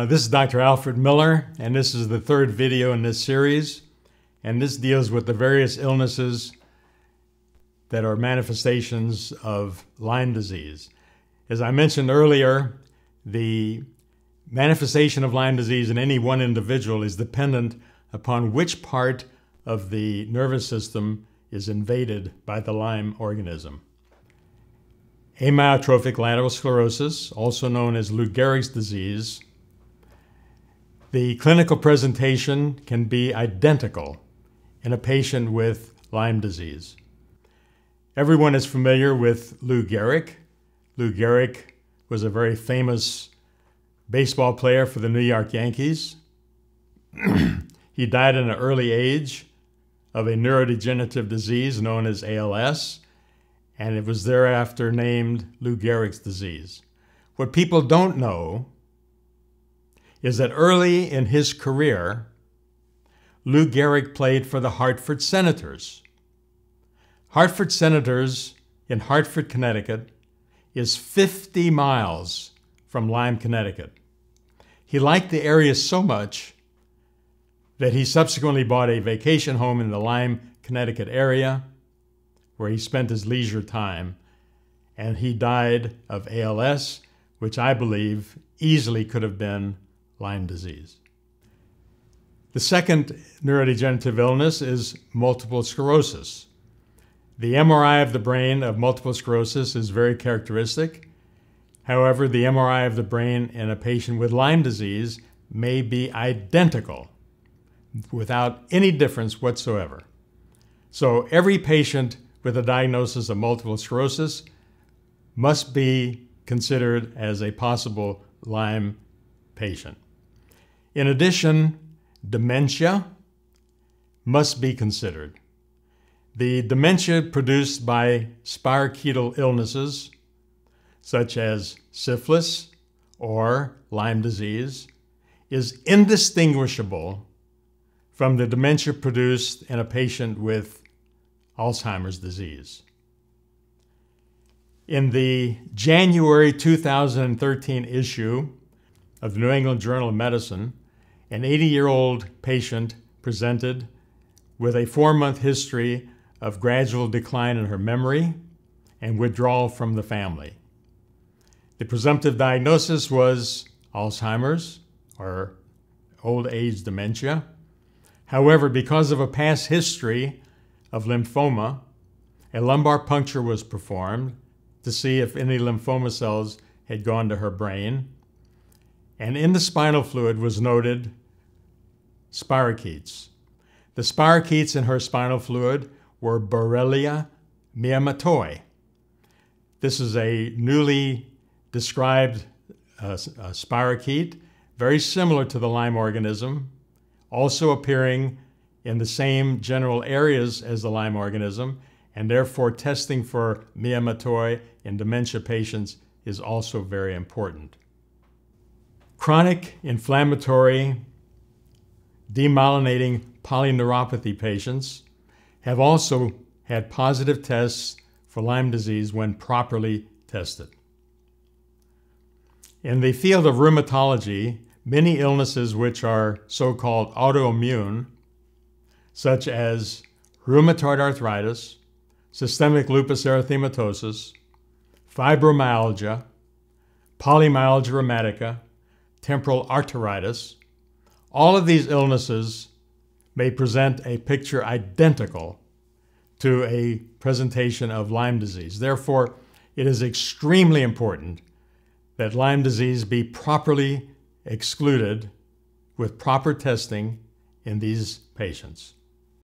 This is Dr. Alfred Miller, and this is the third video in this series. And this deals with the various illnesses that are manifestations of Lyme disease. As I mentioned earlier, the manifestation of Lyme disease in any one individual is dependent upon which part of the nervous system is invaded by the Lyme organism. Amyotrophic lateral sclerosis, also known as Lou Gehrig's disease, the clinical presentation can be identical in a patient with Lyme disease. Everyone is familiar with Lou Gehrig. Lou Gehrig was a very famous baseball player for the New York Yankees. He died at an early age of a neurodegenerative disease known as ALS, and it was thereafter named Lou Gehrig's disease. What people don't know is that early in his career, Lou Gehrig played for the Hartford Senators. Hartford Senators in Hartford, Connecticut is 50 miles from Lyme, Connecticut. He liked the area so much that he subsequently bought a vacation home in the Lyme, Connecticut area where he spent his leisure time, and he died of ALS, which I believe easily could have been Lyme disease. The second neurodegenerative illness is multiple sclerosis. The MRI of the brain of multiple sclerosis is very characteristic. However, the MRI of the brain in a patient with Lyme disease may be identical without any difference whatsoever. So every patient with a diagnosis of multiple sclerosis must be considered as a possible Lyme patient. In addition, dementia must be considered. The dementia produced by spirochetal illnesses, such as syphilis or Lyme disease, is indistinguishable from the dementia produced in a patient with Alzheimer's disease. In the January 2013 issue of the New England Journal of Medicine, an 80-year-old patient presented with a 4-month history of gradual decline in her memory and withdrawal from the family. The presumptive diagnosis was Alzheimer's or old age dementia. However, because of a past history of lymphoma, a lumbar puncture was performed to see if any lymphoma cells had gone to her brain. And in the spinal fluid was noted spirochetes. The spirochetes in her spinal fluid were Borrelia miyamotoi. This is a newly described spirochete, very similar to the Lyme organism, also appearing in the same general areas as the Lyme organism, and therefore testing for miyamotoi in dementia patients is also very important. Chronic inflammatory demyelinating polyneuropathy patients have also had positive tests for Lyme disease when properly tested. In the field of rheumatology, many illnesses which are so-called autoimmune, such as rheumatoid arthritis, systemic lupus erythematosus, fibromyalgia, polymyalgia rheumatica, temporal arteritis, all of these illnesses may present a picture identical to a presentation of Lyme disease. Therefore, it is extremely important that Lyme disease be properly excluded with proper testing in these patients.